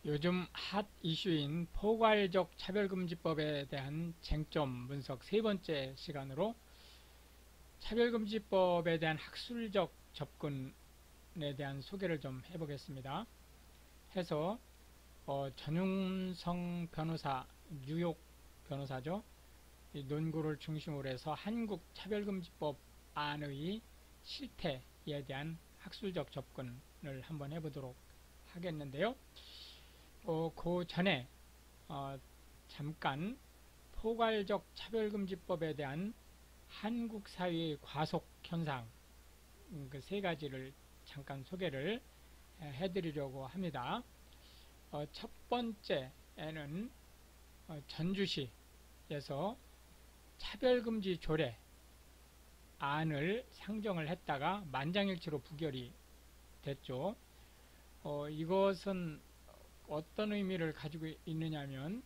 요즘 핫 이슈인 포괄적 차별금지법에 대한 쟁점 분석 세 번째 시간으로 차별금지법에 대한 학술적 접근에 대한 소개를 좀 해보겠습니다. 해서 전윤성 변호사, 뉴욕 변호사죠. 이 논구를 중심으로 해서 한국 차별금지법 안의 실태에 대한 학술적 접근을 한번 해보도록 하겠는데요. 그 전에 잠깐 포괄적 차별금지법에 대한 한국 사회의 과속 현상 그 세 가지를 잠깐 소개를 해드리려고 합니다. 첫 번째에는 전주시에서 차별금지 조례 안을 상정을 했다가 만장일치로 부결이 됐죠. 이것은 어떤 의미를 가지고 있느냐 하면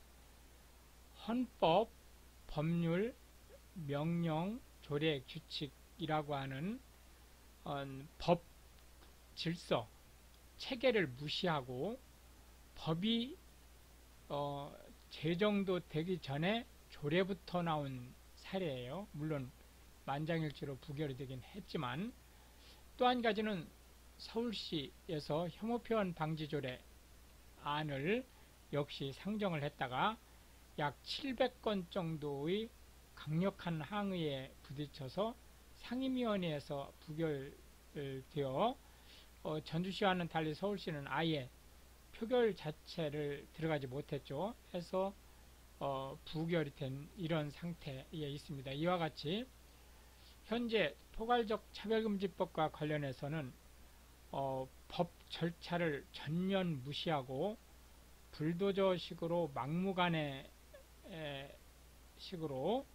헌법, 법률, 명령, 조례, 규칙이라고 하는 법, 질서, 체계를 무시하고 법이 제정도 되기 전에 조례부터 나온 사례예요. 물론 만장일치로 부결이 되긴 했지만 또 한 가지는 서울시에서 혐오표현 방지조례 안을 역시 상정을 했다가 약 700건 정도의 강력한 항의에 부딪혀서 상임위원회에서 부결되어 전주시와는 달리 서울시는 아예 표결 자체를 들어가지 못했죠. 해서 부결이 된 이런 상태에 있습니다. 이와 같이 현재 포괄적 차별금지법과 관련해서는 법 절차를 전면 무시하고 불도저식으로 막무가내 식으로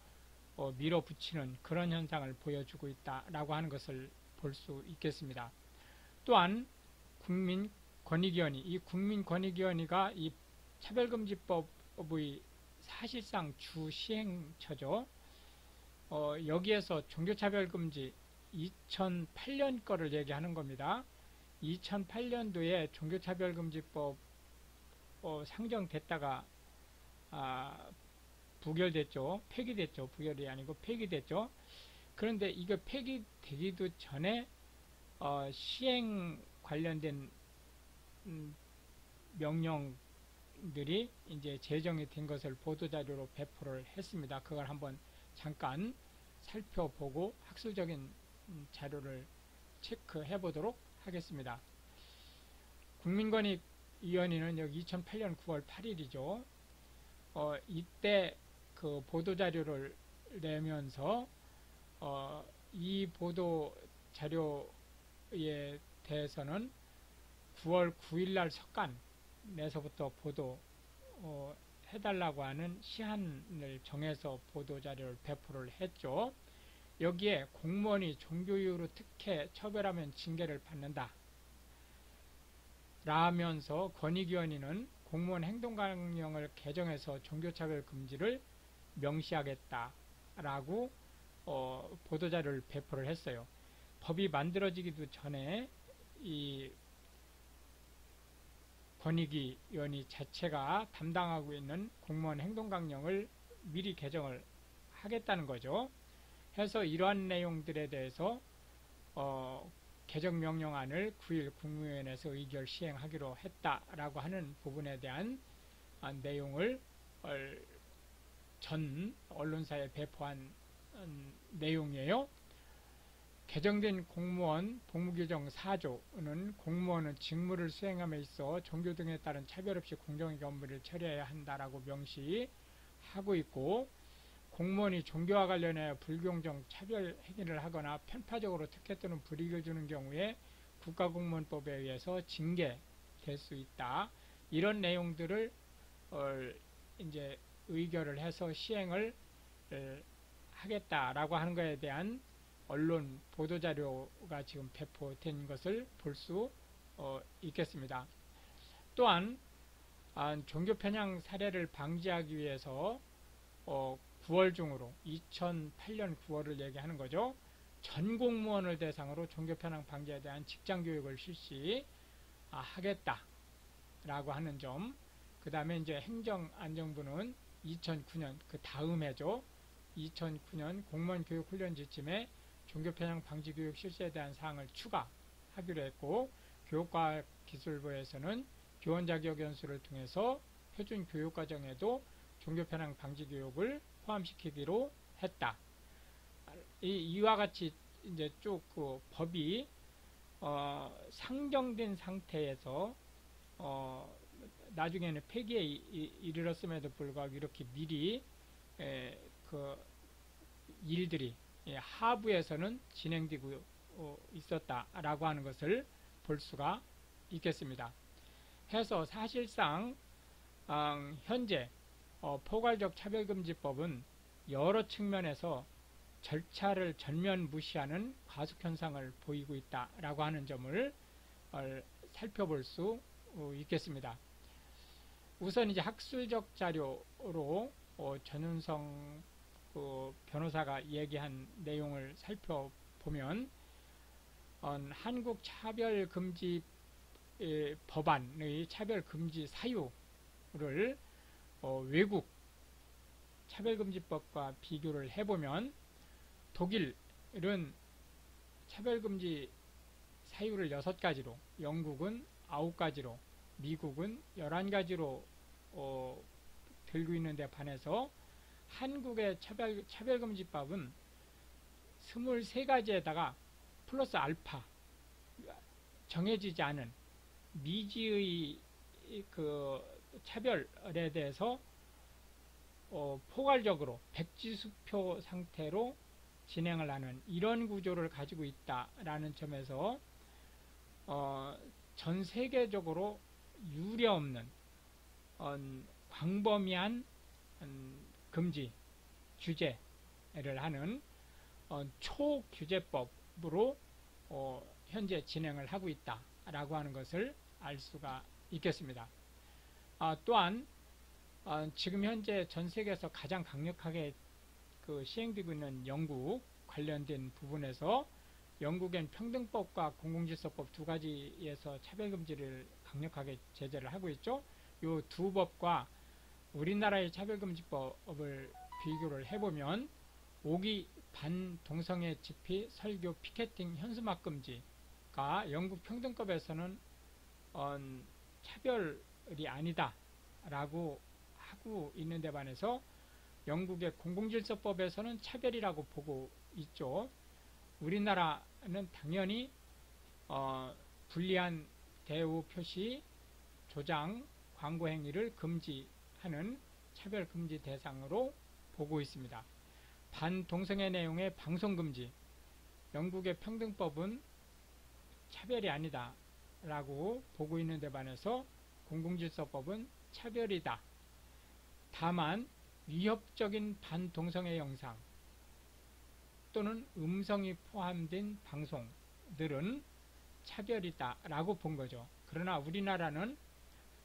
밀어붙이는 그런 현상을 보여주고 있다라고 하는 것을 볼 수 있겠습니다. 또한 국민권익위원회, 이 국민권익위원회가 이 차별금지법의 사실상 주시행처죠. 여기에서 종교차별금지 2008년 거를 얘기하는 겁니다. 2008년도에 종교차별금지법 상정됐다가 부결됐죠. 폐기됐죠. 부결이 아니고 폐기됐죠. 그런데 이거 폐기되기도 전에 시행 관련된 명령들이 이제 제정이 된 것을 보도자료로 배포를 했습니다. 그걸 한번 잠깐 살펴보고 학술적인 자료를 체크해 보도록 하겠습니다. 국민권익위원회는 여기 2008년 9월 8일이죠. 이때 그 보도자료를 내면서 이 보도자료에 대해서는 9월 9일날 석간에서부터 보도 해달라고 하는 시한을 정해서 보도자료를 배포를 했죠. 여기에 공무원이 종교 이유로 특혜 처벌하면 징계를 받는다 라면서 권익위원회는 공무원 행동강령을 개정해서 종교차별 금지를 명시하겠다라고 보도자료를 배포를 했어요. 법이 만들어지기도 전에 이 권익위원회 자체가 담당하고 있는 공무원 행동강령을 미리 개정을 하겠다는 거죠. 해서 이러한 내용들에 대해서 개정명령안을 9일 국무위원회에서 의결 시행하기로 했다라고 하는 부분에 대한 내용을 전 언론사에 배포한 내용이에요. 개정된 공무원 복무규정 4조는 공무원은 직무를 수행함에 있어 종교 등에 따른 차별 없이 공정하게 업무를 처리해야 한다라고 명시하고 있고, 공무원이 종교와 관련해 불공정 차별 행위를 하거나 편파적으로 특혜 또는 불이익을 주는 경우에 국가공무원법에 의해서 징계될 수 있다. 이런 내용들을 이제 의결을 해서 시행을 하겠다라고 하는 것에 대한 언론 보도자료가 지금 배포된 것을 볼 수 있겠습니다. 또한 종교 편향 사례를 방지하기 위해서 9월 중으로 2008년 9월을 얘기하는 거죠. 전 공무원을 대상으로 종교 편향 방지에 대한 직장 교육을 실시하겠다. 라고 하는 점, 그 다음에 이제 행정안전부는 2009년 그 다음 해죠. 2009년 공무원 교육 훈련 지침에 종교 편향 방지 교육 실시에 대한 사항을 추가하기로 했고, 교육과학기술부에서는 교원 자격 연수를 통해서 표준 교육 과정에도 종교 편향 방지 교육을 포함시키기로 했다. 이와 같이 이제 쭉 그 법이 상정된 상태에서 나중에는 폐기에 이르렀음에도 불구하고 이렇게 미리 그 일들이 하부에서는 진행되고 있었다라고 하는 것을 볼 수가 있겠습니다. 해서 사실상 현재 포괄적 차별금지법은 여러 측면에서 절차를 전면 무시하는 과속현상을 보이고 있다라고 하는 점을 살펴볼 수 있겠습니다. 우선 이제 학술적 자료로 전윤성 변호사가 얘기한 내용을 살펴보면 한국 차별금지 법안의 차별금지 사유를 외국 차별금지법과 비교를 해보면 독일은 차별금지 사유를 6가지로, 영국은 9가지로, 미국은 11가지로 들고 있는데 반해서 한국의 차별금지법은 23가지에다가 플러스 알파 정해지지 않은 미지의 그 차별에 대해서 포괄적으로 백지수표 상태로 진행을 하는 이런 구조를 가지고 있다라는 점에서 전 세계적으로 유례없는 광범위한 금지 규제를 하는 초규제법으로 현재 진행을 하고 있다라고 하는 것을 알 수가 있겠습니다. 또한 지금 현재 전 세계에서 가장 강력하게 시행되고 있는 영국 관련된 부분에서 영국엔 평등법과 공공질서법 두 가지에서 차별금지를 강력하게 제재를 하고 있죠. 이 두 법과 우리나라의 차별금지법을 비교를 해보면 5기 반동성애 집회, 설교, 피켓팅, 현수막 금지가 영국 평등법에서는 차별이 아니다 라고 하고 있는 데 반해서 영국의 공공질서법에서는 차별이라고 보고 있죠. 우리나라는 당연히 불리한 대우 표시, 조장, 광고 행위를 금지하는 차별금지 대상으로 보고 있습니다. 반동성애 내용의 방송금지, 영국의 평등법은 차별이 아니다 라고 보고 있는 데 반해서 공공질서법은 차별이다. 다만 위협적인 반동성애 영상 또는 음성이 포함된 방송들은 차별이다 라고 본 거죠. 그러나 우리나라는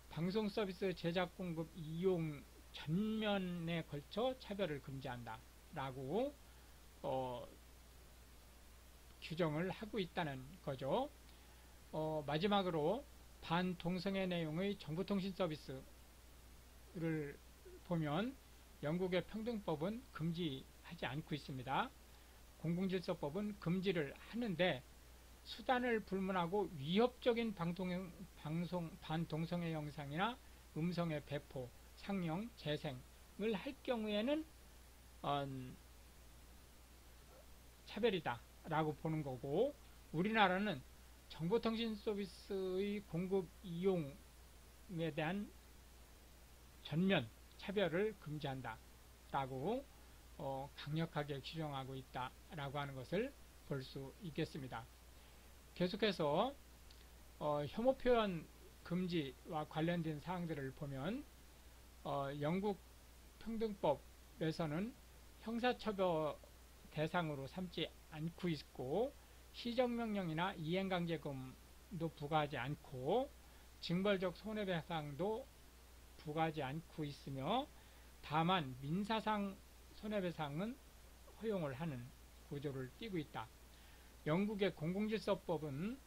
방송 서비스 제작 공급 이용 전면에 걸쳐 차별을 금지한다 라고 규정을 하고 있다는 거죠. 마지막으로 반동성애 내용의 정보통신 서비스를 보면 영국의 평등법은 금지하지 않고 있습니다. 공공질서법은 금지를 하는데 수단을 불문하고 위협적인 반동성애 영상이나 음성의 배포, 상영, 재생을 할 경우에는 차별이다 라고 보는 거고, 우리나라는 정보통신 서비스의 공급 이용에 대한 전면 차별을 금지한다 라고 강력하게 규정하고 있다 라고 하는 것을 볼 수 있겠습니다. 계속해서 혐오 표현 금지와 관련된 사항들을 보면 영국 평등법에서는 형사처벌 대상으로 삼지 않고 있고, 시정명령이나 이행강제금도 부과하지 않고 징벌적 손해배상도 부과하지 않고 있으며, 다만 민사상 손해배상은 허용을 하는 구조를 띠고 있다. 영국의 공공질서법은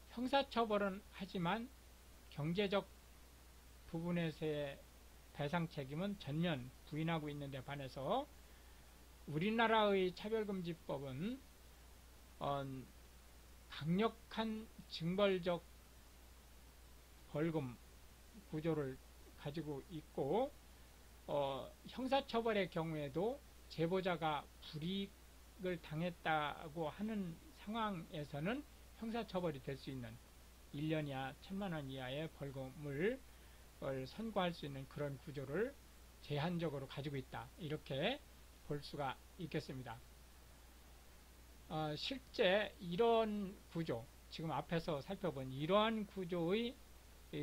형사처벌은 하지만 경제적 부분에서의 배상 책임은 전면 부인하고 있는데 반해서 우리나라의 차별금지법은 강력한 징벌적 벌금 구조를 가지고 있고 형사처벌의 경우에도 제보자가 불이익을 당했다고 하는 상황에서는 형사처벌이 될 수 있는 1년 이하 1,000만 원 이하의 벌금을 선고할 수 있는 그런 구조를 제한적으로 가지고 있다. 이렇게 볼 수가 있겠습니다. 실제 이런 구조, 지금 앞에서 살펴본 이러한 구조의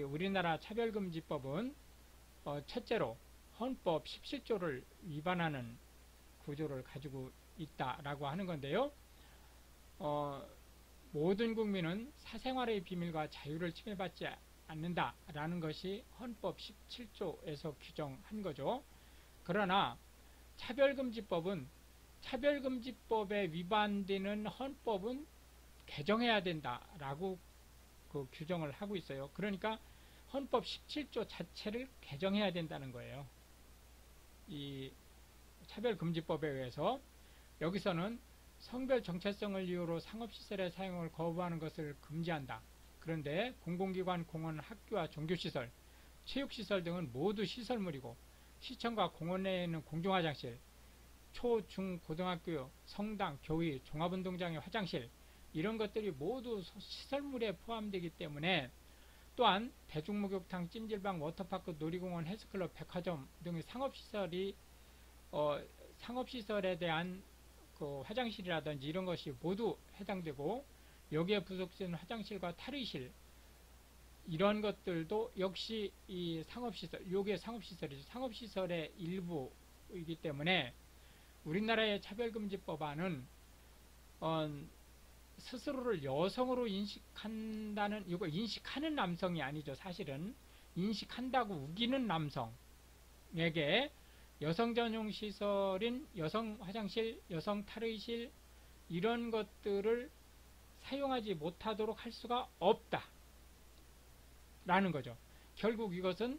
우리나라 차별금지법은 첫째로 헌법 17조를 위반하는 구조를 가지고 있다라고 하는 건데요. 모든 국민은 사생활의 비밀과 자유를 침해받지 않는다라는 것이 헌법 17조에서 규정한 거죠. 그러나 차별금지법은 차별금지법에 위반되는 헌법은 개정해야 된다라고 그 규정을 하고 있어요. 그러니까 헌법 17조 자체를 개정해야 된다는 거예요. 이 차별금지법에 의해서 여기서는 성별 정체성을 이유로 상업시설의 사용을 거부하는 것을 금지한다. 그런데 공공기관, 공원, 학교와 종교시설, 체육시설 등은 모두 시설물이고 시청과 공원 내에는 공중화장실, 초, 중, 고등학교, 성당, 교회, 종합운동장의 화장실 이런 것들이 모두 시설물에 포함되기 때문에 또한 대중목욕탕, 찜질방, 워터파크, 놀이공원, 헬스클럽, 백화점 등의 상업시설에 대한 그 화장실이라든지 이런 것이 모두 해당되고 여기에 부속된 화장실과 탈의실 이런 것들도 역시 이 상업시설, 요게 상업시설이죠. 상업시설의 일부이기 때문에 우리나라의 차별금지법안은 스스로를 여성으로 인식한다는, 이거 인식하는 남성이 아니죠. 사실은 인식한다고 우기는 남성에게 여성 전용 시설인 여성 화장실, 여성 탈의실 이런 것들을 사용하지 못하도록 할 수가 없다 라는 거죠. 결국 이것은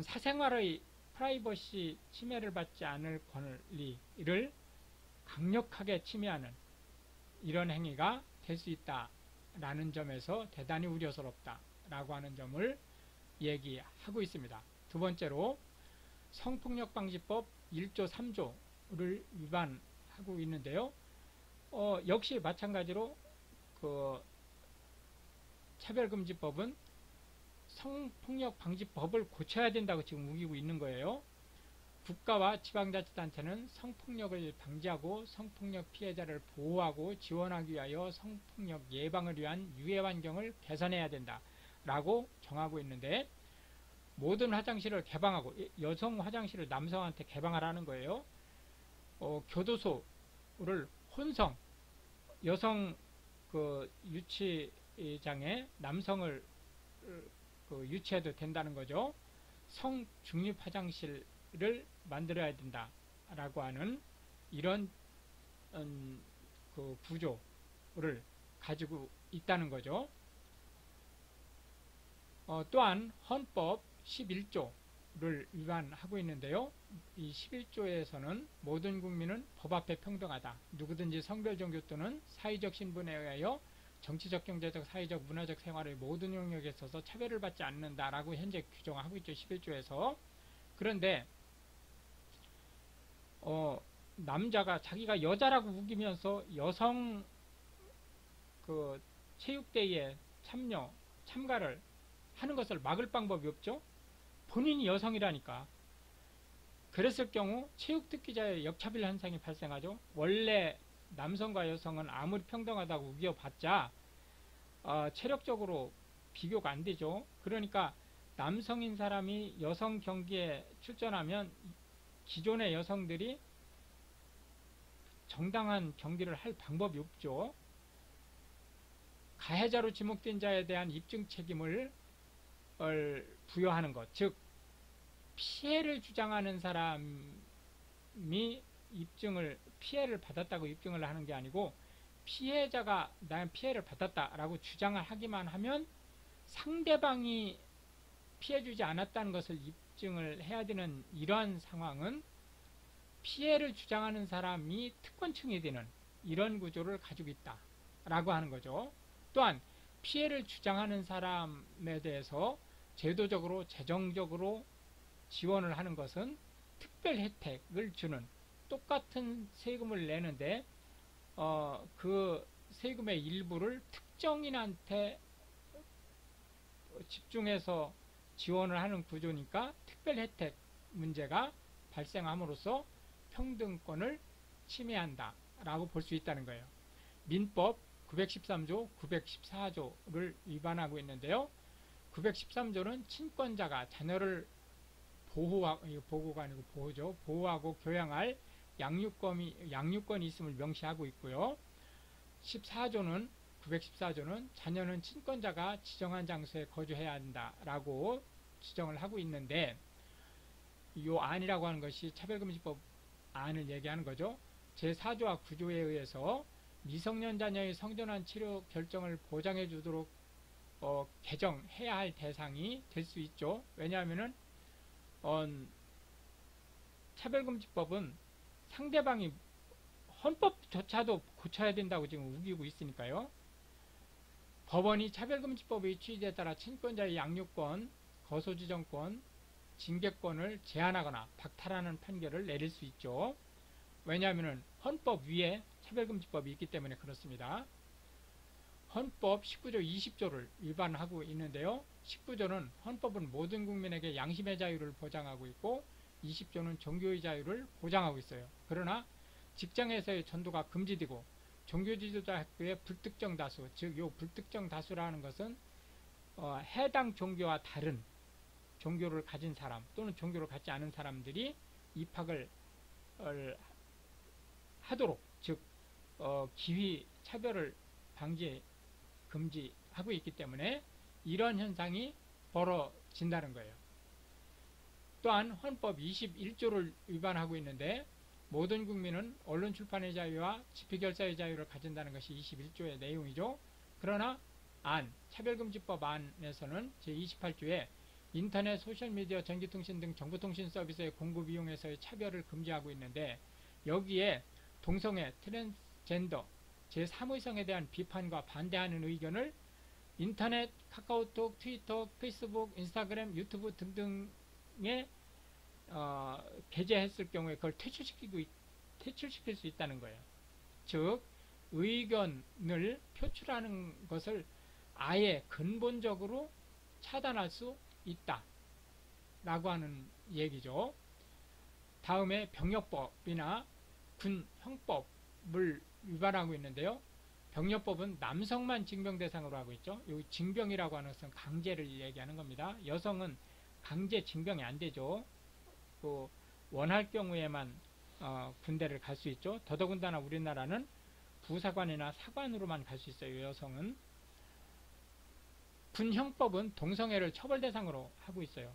사생활의 프라이버시 침해를 받지 않을 권리를 강력하게 침해하는 이런 행위가 될 수 있다라는 점에서 대단히 우려스럽다라고 하는 점을 얘기하고 있습니다. 두 번째로 성폭력방지법 1조 3조를 위반하고 있는데요. 역시 마찬가지로 그 차별금지법은 성폭력방지법을 고쳐야 된다고 지금 우기고 있는 거예요. 국가와 지방자치단체는 성폭력을 방지하고 성폭력 피해자를 보호하고 지원하기 위하여 성폭력 예방을 위한 유해환경을 개선해야 된다라고 정하고 있는데 모든 화장실을 개방하고 여성 화장실을 남성한테 개방하라는 거예요. 교도소를 혼성 여성 그 유치장에 남성을 그 유치해도 된다는 거죠. 성중립 화장실을 만들어야 된다라고 하는 이런 그 구조를 가지고 있다는 거죠. 또한 헌법 11조를 위반하고 있는데요. 이 11조에서는 모든 국민은 법 앞에 평등하다. 누구든지 성별, 종교 또는 사회적 신분에 의하여 정치적, 경제적, 사회적, 문화적 생활의 모든 영역에 있어서 차별을 받지 않는다라고 현재 규정하고 있죠. 11조에서. 그런데 남자가 자기가 여자라고 우기면서 여성 그 체육대회에 참가를 하는 것을 막을 방법이 없죠. 본인이 여성이라니까. 그랬을 경우 체육특기자의 역차별 현상이 발생하죠. 원래 남성과 여성은 아무리 평등하다고 우겨봤자 체력적으로 비교가 안 되죠. 그러니까 남성인 사람이 여성 경기에 출전하면 기존의 여성들이 정당한 경기를 할 방법이 없죠. 가해자로 지목된 자에 대한 입증 책임을 부여하는 것, 즉 피해를 주장하는 사람이 피해를 받았다고 입증을 하는 게 아니고 피해자가 난 피해를 받았다라고 주장을 하기만 하면 상대방이 피해주지 않았다는 것을 입증을 해야 되는 이러한 상황은 피해를 주장하는 사람이 특권층이 되는 이런 구조를 가지고 있다 라고 하는 거죠. 또한 피해를 주장하는 사람에 대해서 제도적으로 재정적으로 지원을 하는 것은 특별 혜택을 주는, 똑같은 세금을 내는데 그 세금의 일부를 특정인한테 집중해서 지원을 하는 구조니까 특별 혜택 문제가 발생함으로써 평등권을 침해한다 라고 볼 수 있다는 거예요. 민법 913조, 914조를 위반하고 있는데요. 913조는 친권자가 자녀를 보호가 아니고 보호죠. 보호하고 교양할 양육권이 있음을 명시하고 있고요. 914조는 자녀는 친권자가 지정한 장소에 거주해야 한다라고 지정을 하고 있는데, 이 안이라고 하는 것이 차별금지법 안을 얘기하는 거죠. 제4조와 9조에 의해서 미성년 자녀의 성전환 치료 결정을 보장해 주도록 개정해야 할 대상이 될 수 있죠. 왜냐하면은 차별금지법은 상대방이 헌법조차도 고쳐야 된다고 지금 우기고 있으니까요. 법원이 차별금지법의 취지에 따라 친권자의 양육권, 거소지정권, 징계권을 제한하거나 박탈하는 판결을 내릴 수 있죠. 왜냐하면 헌법 위에 차별금지법이 있기 때문에 그렇습니다. 헌법 19조 20조를 위반하고 있는데요. 19조는 헌법은 모든 국민에게 양심의 자유를 보장하고 있고 20조는 종교의 자유를 보장하고 있어요. 그러나 직장에서의 전도가 금지되고 종교지도자 학교의 불특정 다수, 즉 요 불특정 다수라는 것은 해당 종교와 다른 종교를 가진 사람 또는 종교를 갖지 않은 사람들이 입학을 하도록, 즉 기휘 차별을 금지하고 있기 때문에 이런 현상이 벌어진다는 거예요. 또한 헌법 21조를 위반하고 있는데, 모든 국민은 언론 출판의 자유와 집회결사의 자유를 가진다는 것이 21조의 내용이죠. 그러나 차별금지법 안에서는 제28조에 인터넷, 소셜미디어, 전기통신 등 정보통신 서비스의 공급 이용에서의 차별을 금지하고 있는데, 여기에 동성애, 트랜스젠더, 제3의성에 대한 비판과 반대하는 의견을 인터넷, 카카오톡, 트위터, 페이스북, 인스타그램, 유튜브 등등에 게재했을 경우에 그걸 퇴출시킬 수 있다는 거예요. 즉 의견을 표출하는 것을 아예 근본적으로 차단할 수 있다 라고 하는 얘기죠. 다음에 병역법이나 군형법을 위반하고 있는데요. 병역법은 남성만 징병 대상으로 하고 있죠. 여기 징병이라고 하는 것은 강제를 얘기하는 겁니다. 여성은 강제 징병이 안 되죠. 원할 경우에만 군대를 갈 수 있죠. 더더군다나 우리나라는 부사관이나 사관으로만 갈 수 있어요. 여성은. 군형법은 동성애를 처벌 대상으로 하고 있어요.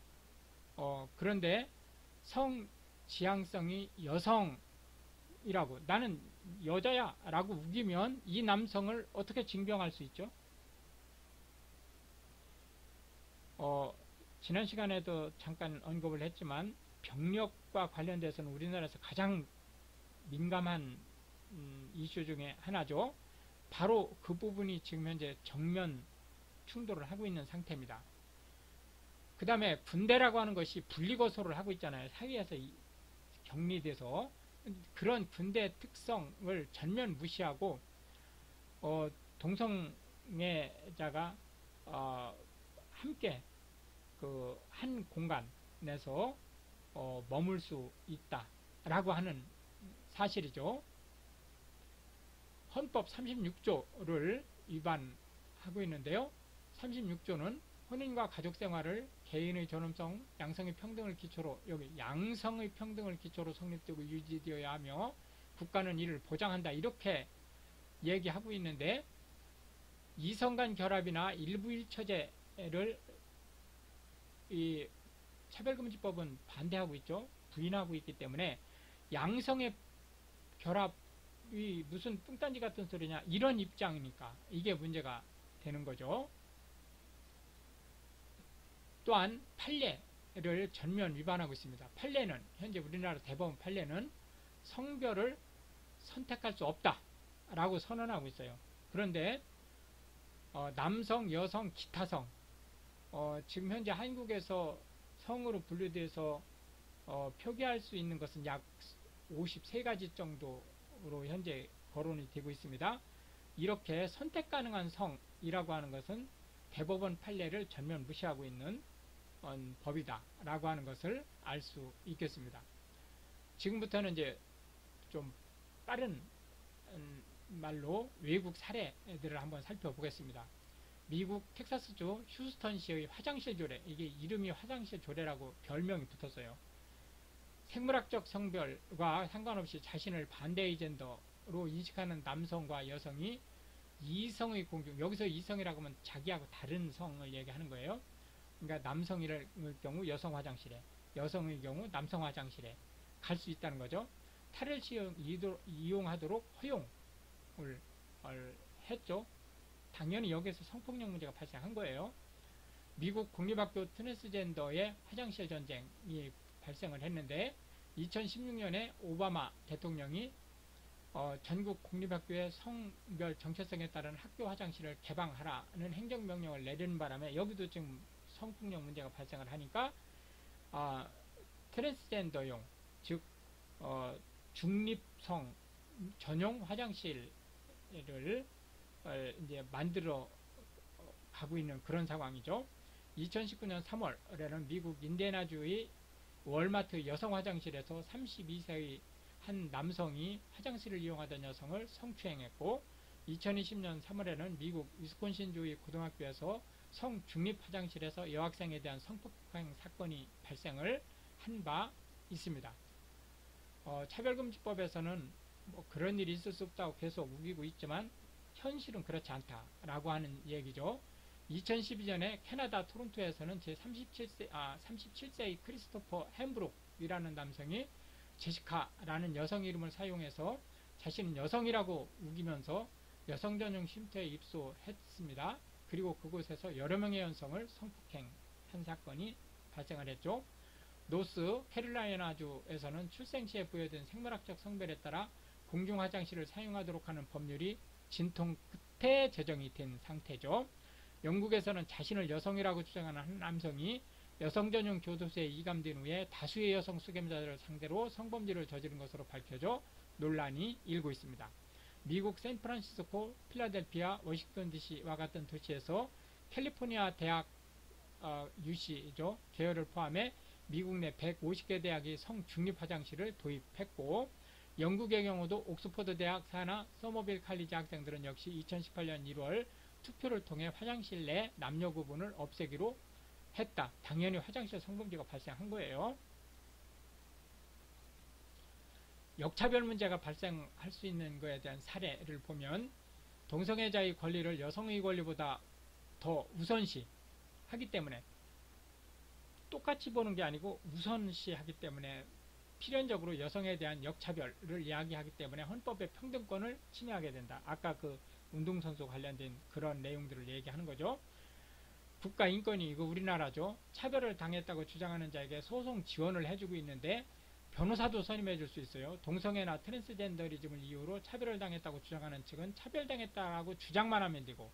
그런데 성 지향성이 여성이라고, 나는 여자야 라고 우기면 이 남성을 어떻게 징병할 수 있죠? 지난 시간에도 잠깐 언급을 했지만 병력과 관련돼서는 우리나라에서 가장 민감한 이슈 중에 하나죠. 바로 그 부분이 지금 현재 정면 충돌을 하고 있는 상태입니다. 그 다음에 군대라고 하는 것이 분리거소를 하고 있잖아요. 사회에서 격리돼서. 그런 군대 특성을 전면 무시하고 동성애자가 함께 한 공간에서 머물 수 있다라고 하는 사실이죠. 헌법 36조를 위반하고 있는데요. 36조는 혼인과 가족생활을 개인의 존엄성, 양성의 평등을 기초로, 여기 양성의 평등을 기초로 성립되고 유지되어야 하며 국가는 이를 보장한다, 이렇게 얘기하고 있는데, 이성간 결합이나 일부 일처제를 이 차별금지법은 반대하고 있죠. 부인하고 있기 때문에 양성의 결합이 무슨 뚱딴지 같은 소리냐, 이런 입장이니까 이게 문제가 되는 거죠. 또한 판례를 전면 위반하고 있습니다. 판례는 현재 우리나라 대법원 판례는 성별을 선택할 수 없다 라고 선언하고 있어요. 그런데 남성, 여성, 기타성 지금 현재 한국에서 성으로 분류돼서 표기할 수 있는 것은 약 53가지 정도로 현재 거론이 되고 있습니다. 이렇게 선택 가능한 성이라고 하는 것은 대법원 판례를 전면 무시하고 있는 법이다 라고 하는 것을 알 수 있겠습니다. 지금부터는 이제 좀 빠른 말로 외국 사례들을 한번 살펴보겠습니다. 미국 텍사스주 휴스턴시의 화장실 조례, 이게 이름이 화장실 조례라고 별명이 붙었어요. 생물학적 성별과 상관없이 자신을 반대의 젠더로 인식하는 남성과 여성이 이성의 공중, 여기서 이성이라고 하면 자기하고 다른 성을 얘기하는 거예요. 그러니까 남성일 경우 여성 화장실에, 여성의 경우 남성 화장실에 갈 수 있다는 거죠. 탈을 이용하도록 허용을 했죠. 당연히 여기서 성폭력 문제가 발생한 거예요. 미국 공립학교 트랜스젠더의 화장실 전쟁이 발생을 했는데 2016년에 오바마 대통령이 전국 공립학교의 성별 정체성에 따른 학교 화장실을 개방하라는 행정명령을 내리는 바람에 여기도 지금 성폭력 문제가 발생을 하니까 트랜스젠더용, 즉 중립성 전용 화장실을 이제 만들어 가고 있는 그런 상황이죠. 2019년 3월에는 미국 인디애나주의 월마트 여성 화장실에서 32세의 한 남성이 화장실을 이용하던 여성을 성추행했고, 2020년 3월에는 미국 위스콘신주의 고등학교에서 성중립 화장실에서 여학생에 대한 성폭행 사건이 발생을 한 바 있습니다. 차별금지법에서는 뭐 그런 일이 있을 수 없다고 계속 우기고 있지만 현실은 그렇지 않다라고 하는 얘기죠. 2012년에 캐나다 토론토에서는 제37세의 크리스토퍼 햄브룩이라는 남성이 제시카라는 여성 이름을 사용해서 자신은 여성이라고 우기면서 여성 전용 쉼터에 입소했습니다. 그리고 그곳에서 여러 명의 여성을 성폭행한 사건이 발생을 했죠. 노스 캐롤라이나주에서는 출생 시에 부여된 생물학적 성별에 따라 공중 화장실을 사용하도록 하는 법률이 진통 끝에 제정이 된 상태죠. 영국에서는 자신을 여성이라고 주장하는 한 남성이 여성 전용 교도소에 이감된 후에 다수의 여성 수감자들을 상대로 성범죄를 저지른 것으로 밝혀져 논란이 일고 있습니다. 미국 샌프란시스코, 필라델피아, 워싱턴 DC와 같은 도시에서 캘리포니아 대학 UC죠. 계열을 포함해 미국 내 150개 대학이 성중립 화장실을 도입했고, 영국의 경우도 옥스퍼드 대학 산하 서머빌 칼리지 학생들은 역시 2018년 1월 투표를 통해 화장실 내 남녀 구분을 없애기로 했다. 당연히 화장실 성범죄가 발생한 거예요. 역차별 문제가 발생할 수 있는 것에 대한 사례를 보면 동성애자의 권리를 여성의 권리보다 더 우선시 하기 때문에, 똑같이 보는 게 아니고 우선시 하기 때문에 필연적으로 여성에 대한 역차별을 이야기하기 때문에 헌법의 평등권을 침해하게 된다. 아까 그 운동선수 관련된 그런 내용들을 얘기하는 거죠. 국가인권위, 이거 우리나라죠. 차별을 당했다고 주장하는 자에게 소송 지원을 해주고 있는데 변호사도 선임해 줄 수 있어요. 동성애나 트랜스젠더리즘을 이유로 차별을 당했다고 주장하는 측은 차별당했다고 주장만 하면 되고,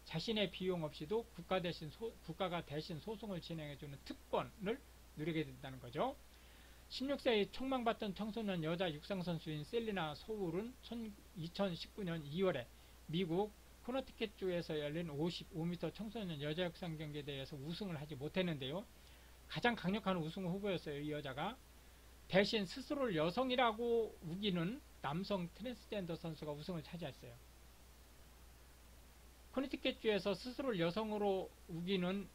자신의 비용 없이도 국가가 대신 소송을 진행해주는 특권을 누리게 된다는 거죠. 16세의 촉망받던 청소년 여자 육상선수인 셀리나 소울은 2019년 2월에 미국 코너티켓주에서 열린 55m 청소년 여자 육상 경기에 대해서 우승을 하지 못했는데요. 가장 강력한 우승 후보였어요. 이 여자가. 대신 스스로를 여성이라고 우기는 남성 트랜스젠더 선수가 우승을 차지했어요. 코너티켓주에서 스스로를 여성으로 우기는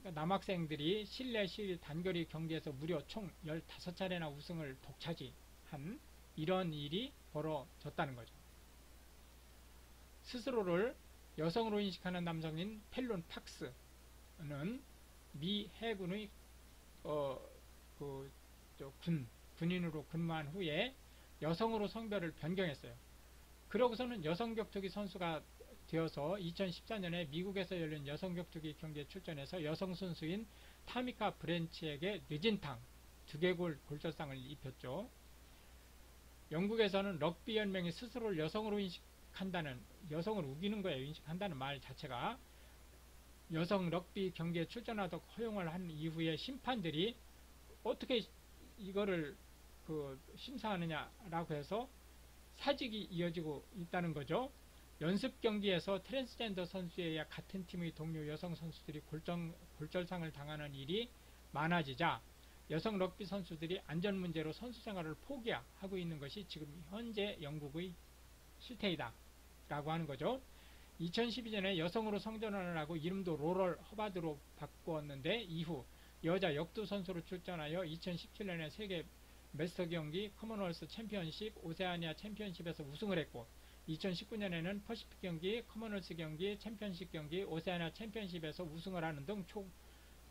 남학생들이 실내 실 단거리 경기에서 무려 총 15차례나 우승을 독차지한 이런 일이 벌어졌다는 거죠. 스스로를 여성으로 인식하는 남성인 펠론 팍스는 미 해군의 군인으로 근무한 후에 여성으로 성별을 변경했어요. 그러고서는 여성 격투기 선수가 되어서 2014년에 미국에서 열린 여성 격투기 경기에 출전해서 여성 선수인 타미카 브랜치에게 뇌진탕, 두개골 골절상을 입혔죠. 영국에서는 럭비 연맹이 스스로를 여성으로 인식한다는, 여성을 우기는 거예요. 인식한다는 말 자체가. 여성 럭비 경기에 출전하도록 허용을 한 이후에 심판들이 어떻게 이거를 심사하느냐라고 해서 사직이 이어지고 있다는 거죠. 연습 경기에서 트랜스젠더 선수에 의해 같은 팀의 동료 여성 선수들이 골절상을 당하는 일이 많아지자 여성 럭비 선수들이 안전 문제로 선수 생활을 포기하고 있는 것이 지금 현재 영국의 실태이다 라고 하는 거죠. 2012년에 여성으로 성전환을 하고 이름도 로럴 허바드로 바꾸었는데 이후 여자 역도 선수로 출전하여 2017년에 세계 메스터 경기, 커먼웰스 챔피언십, 오세아니아 챔피언십에서 우승을 했고 2019년에는 퍼시픽 경기, 커먼웰스 경기, 챔피언십 경기, 오세아니아 챔피언십에서 우승을 하는 등 총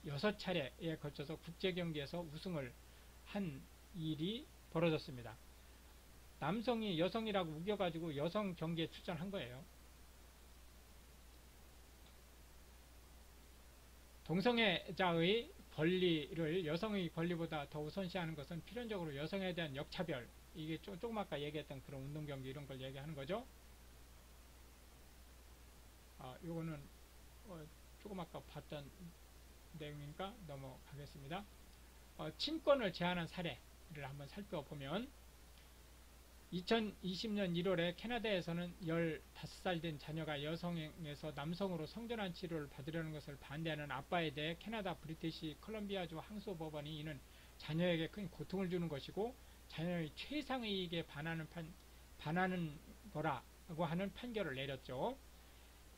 6차례에 걸쳐서 국제 경기에서 우승을 한 일이 벌어졌습니다. 남성이 여성이라고 우겨가지고 여성 경기에 출전한 거예요. 동성애자의 권리를 여성의 권리보다 더 우선시하는 것은 필연적으로 여성에 대한 역차별, 이게 조금 아까 얘기했던 그런 운동경기 이런 걸 얘기하는 거죠. 요거는 조금 아까 봤던 내용이니까 넘어가겠습니다. 친권을 제한한 사례를 한번 살펴보면 2020년 1월에 캐나다에서는 15살 된 자녀가 여성에서 남성으로 성전환 치료를 받으려는 것을 반대하는 아빠에 대해 캐나다 브리티시 컬럼비아주 항소법원이 이는 자녀에게 큰 고통을 주는 것이고 자녀의 최상의 이익에 반하는 거라고 하는 판결을 내렸죠.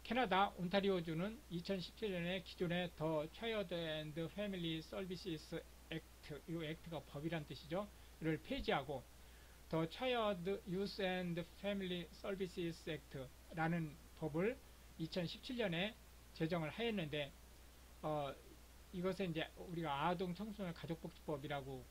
캐나다 온타리오주는 2017년에 기존의 더 차일드 앤드 패밀리 서비스 액트, 이 액트가 법이란 뜻이죠. 를 폐지하고 더 차일드 유스 앤드 패밀리 서비스 액트라는 법을 2017년에 제정을 하였는데 이것은 이제 우리가 아동 청소년 가족복지법이라고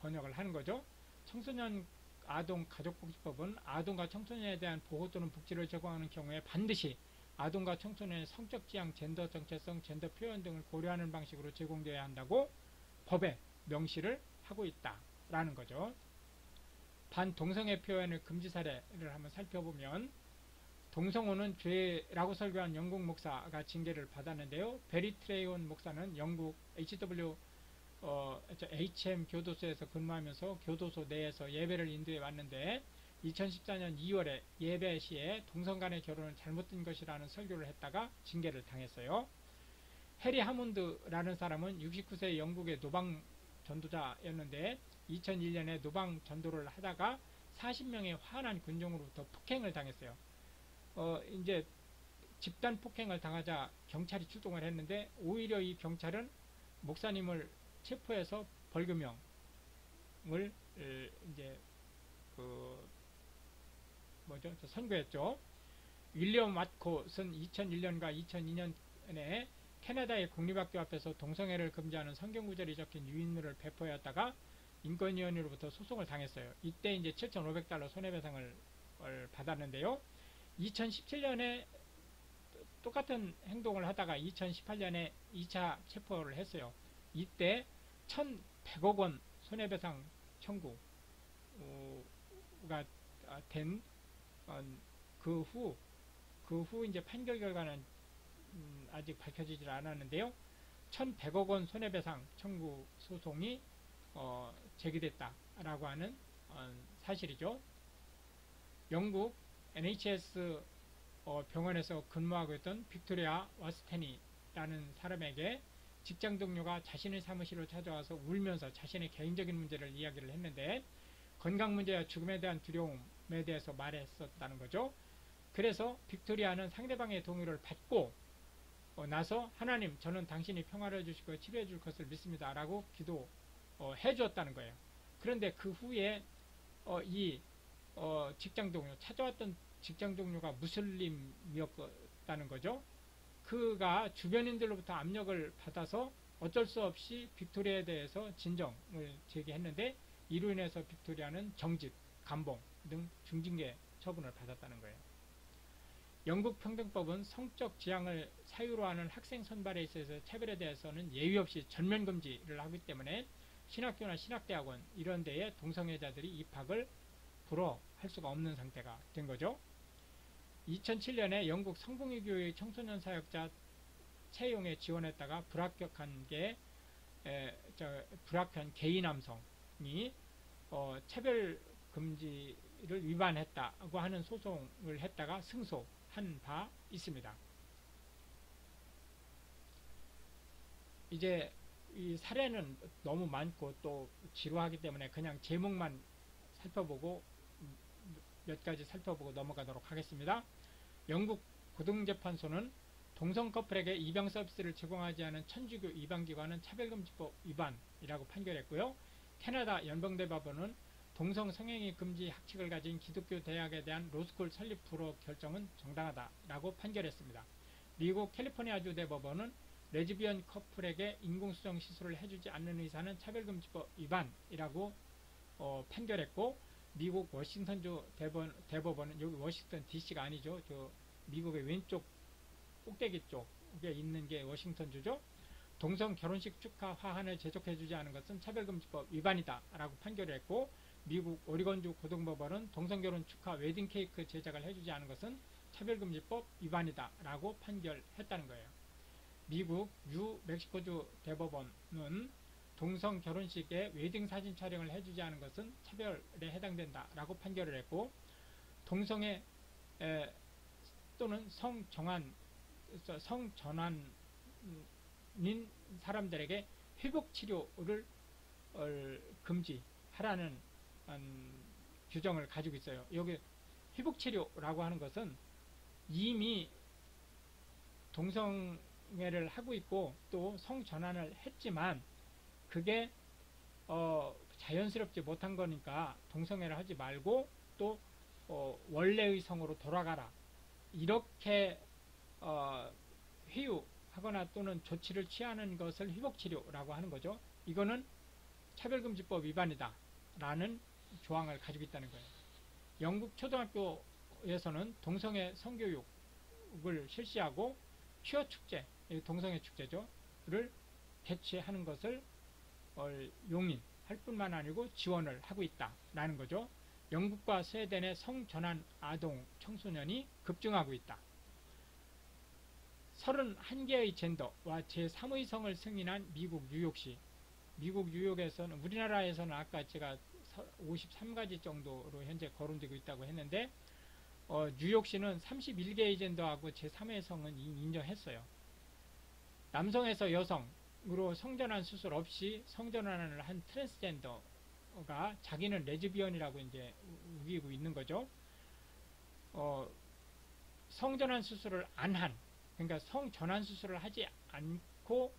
번역을 하는 거죠. 청소년 아동 가족복지법은 아동과 청소년에 대한 보호 또는 복지를 제공하는 경우에 반드시 아동과 청소년의 성적 지향, 젠더 정체성, 젠더 표현 등을 고려하는 방식으로 제공되어야 한다고 법에 명시를 하고 있다라는 거죠. 반동성애 표현의 금지 사례를 한번 살펴보면 동성혼은 죄라고 설교한 영국 목사가 징계를 받았는데요. 베리 트레이온 목사는 영국 HM 교도소에서 근무하면서 교도소 내에서 예배를 인도해 왔는데 2014년 2월에 예배 시에 동성 간의 결혼은 잘못된 것이라는 설교를 했다가 징계를 당했어요. 해리 하몬드라는 사람은 69세 영국의 노방 전도자였는데 2001년에 노방 전도를 하다가 40명의 화난 군종으로부터 폭행을 당했어요. 이제 집단 폭행을 당하자 경찰이 출동을 했는데 오히려 이 경찰은 목사님을 체포해서 벌금형을 이제 선고했죠. 윌리엄 왓콧은 2001년과 2002년에 캐나다의 공립학교 앞에서 동성애를 금지하는 성경구절이 적힌 유인물을 배포하였다가 인권위원회로부터 소송을 당했어요. 이때 이제 $7,500 손해배상을 받았는데요. 2017년에 똑같은 행동을 하다가 2018년에 2차 체포를 했어요. 이때 1,100억 원 손해배상 청구가 된 그 후 이제 판결 결과는 아직 밝혀지질 않았는데요. 1,100억 원 손해배상 청구 소송이 제기됐다라고 하는 사실이죠. 영국 NHS 병원에서 근무하고 있던 빅토리아 와스테니라는 사람에게 직장 동료가 자신의 사무실로 찾아와서 울면서 자신의 개인적인 문제를 이야기를 했는데 건강 문제와 죽음에 대한 두려움에 대해서 말했었다는 거죠. 그래서 빅토리아는 상대방의 동의를 받고 나서 하나님, 저는 당신이 평화를 주시고 치료해 줄 것을 믿습니다 라고 기도해 주었다는 거예요. 그런데 그 후에 이 직장 동료, 찾아왔던 직장 동료가 무슬림이었다는 거죠. 그가 주변인들로부터 압력을 받아서 어쩔 수 없이 빅토리아에 대해서 진정을 제기했는데 이로 인해서 빅토리아는 정직, 감봉 등 중징계 처분을 받았다는 거예요. 영국 평등법은 성적 지향을 사유로 하는 학생 선발에 있어서 차별에 대해서는 예외 없이 전면 금지를 하기 때문에 신학교나 신학대학원 이런 데에 동성애자들이 입학을 불허 할 수가 없는 상태가 된 거죠. 2007년에 영국 성공회교회 청소년 사역자 채용에 지원했다가 불합격한 게이 남성이 차별 금지를 위반했다고 하는 소송을 했다가 승소한 바 있습니다. 이제 이 사례는 너무 많고 또 지루하기 때문에 그냥 제목만 살펴보고 몇 가지 살펴보고 넘어가도록 하겠습니다. 영국 고등재판소는 동성 커플에게 입양 서비스를 제공하지 않은 천주교 입양기관은 차별금지법 위반이라고 판결했고요. 캐나다 연방대법원은 동성 성행위 금지 학칙을 가진 기독교 대학에 대한 로스쿨 설립 불허 결정은 정당하다라고 판결했습니다. 미국 캘리포니아주 대법원은 레즈비언 커플에게 인공수정 시술을 해주지 않는 의사는 차별금지법 위반이라고 판결했고, 미국 워싱턴주 대법원은, 여기 워싱턴 DC가 아니죠. 저 미국의 왼쪽 꼭대기 쪽에 있는 게 워싱턴주죠. 동성 결혼식 축하 화환을 제작해주지 않은 것은 차별금지법 위반이다 라고 판결을 했고, 미국 오리건주 고등법원은 동성결혼 축하 웨딩케이크 제작을 해주지 않은 것은 차별금지법 위반이다 라고 판결했다는 거예요. 미국 뉴멕시코주 대법원은 동성 결혼식에 웨딩 사진 촬영을 해주지 않은 것은 차별에 해당된다 라고 판결을 했고, 동성애 또는 성전환인 사람들에게 회복치료를 금지하라는 규정을 가지고 있어요. 여기 회복치료라고 하는 것은 이미 동성애를 하고 있고 또 성전환을 했지만 그게 자연스럽지 못한 거니까 동성애를 하지 말고 또 원래의 성으로 돌아가라, 이렇게 회유하거나 또는 조치를 취하는 것을 회복치료라고 하는 거죠. 이거는 차별금지법 위반이다 라는 조항을 가지고 있다는 거예요. 영국 초등학교에서는 동성애 성교육을 실시하고 퀴어 축제, 동성애 축제죠, 를 개최하는 것을 용인할 뿐만 아니고 지원을 하고 있다라는 거죠. 영국과 스웨덴의 성전환 아동 청소년이 급증하고 있다. 31개의 젠더와 제3의 성을 승인한 미국 뉴욕시, 미국 뉴욕에서는, 우리나라에서는 아까 제가 53가지 정도로 현재 거론되고 있다고 했는데 뉴욕시는 31개의 젠더하고 제3의 성은 인정했어요. 남성에서 여성으로 성전환 수술 없이 성전환을 한 트랜스젠더가 자기는 레즈비언이라고 이제 우기고 있는 거죠. 성전환 수술을 안 한, 그러니까 성전환 수술을 하지 않고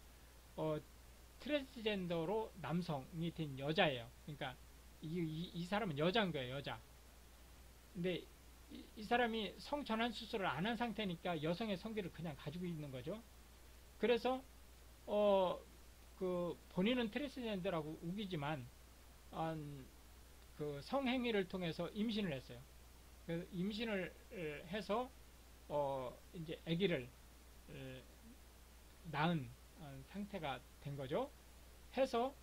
트랜스젠더로 남성이 된 여자예요. 그러니까 이 사람은 여자인 거예요, 여자. 근데 이 사람이 성전환 수술을 안 한 상태니까 여성의 성기를 그냥 가지고 있는 거죠. 그래서 본인은 트랜스젠더라고 우기지만 그 성행위를 통해서 임신을 했어요. 그래서 임신을 해서 이제 아기를 낳은 상태가 된 거죠. 해서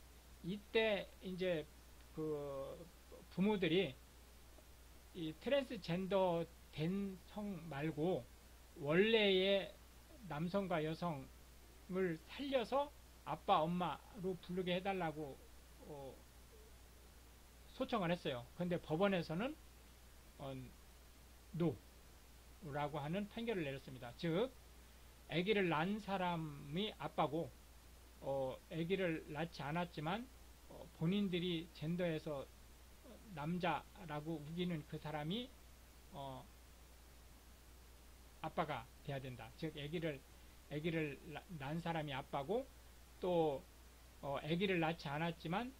이때 이제 그 부모들이 이 트랜스젠더 된 성 말고 원래의 남성과 여성을 살려서 아빠 엄마로 부르게 해달라고 소청을 했어요. 근데 법원에서는 노라고 하는 판결을 내렸습니다. 즉 아기를 낳은 사람이 아빠고 아기를 낳지 않았지만 본인들이 젠더에서 남자라고 우기는 그 사람이 아빠가 돼야 된다. 즉 아기를 낳은 사람이 아빠고 또 아기를 낳지 않았지만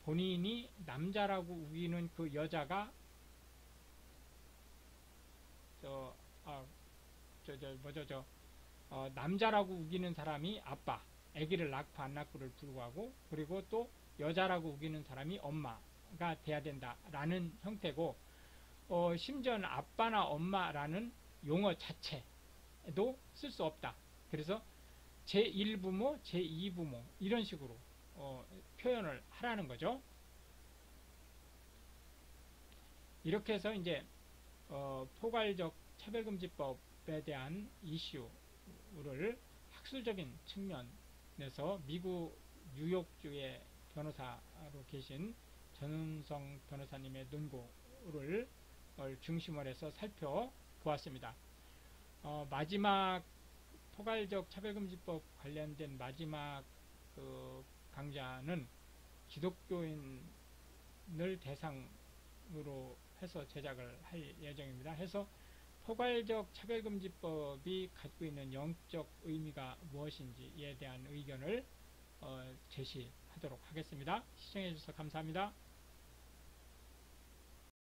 본인이 남자라고 우기는 그 여자가 남자라고 우기는 사람이 아빠, 아기를 낳고 안 낳고를 불구하고, 그리고 또 여자라고 우기는 사람이 엄마가 돼야 된다라는 형태고, 심지어는 아빠나 엄마라는 용어 자체도 쓸 수 없다. 그래서 제1부모, 제2부모 이런 식으로 표현을 하라는 거죠. 이렇게 해서 이제 포괄적 차별금지법에 대한 이슈를 학술적인 측면에서 미국 뉴욕주의 변호사로 계신 전은성 변호사님의 논고를 중심으로 해서 살펴보았습니다. 마지막 포괄적 차별금지법 관련된 마지막 그 강좌는 기독교인을 대상으로 해서 제작을 할 예정입니다. 해서 포괄적 차별금지법이 갖고 있는 영적 의미가 무엇인지에 대한 의견을 제시하도록 하겠습니다. 시청해 주셔서 감사합니다.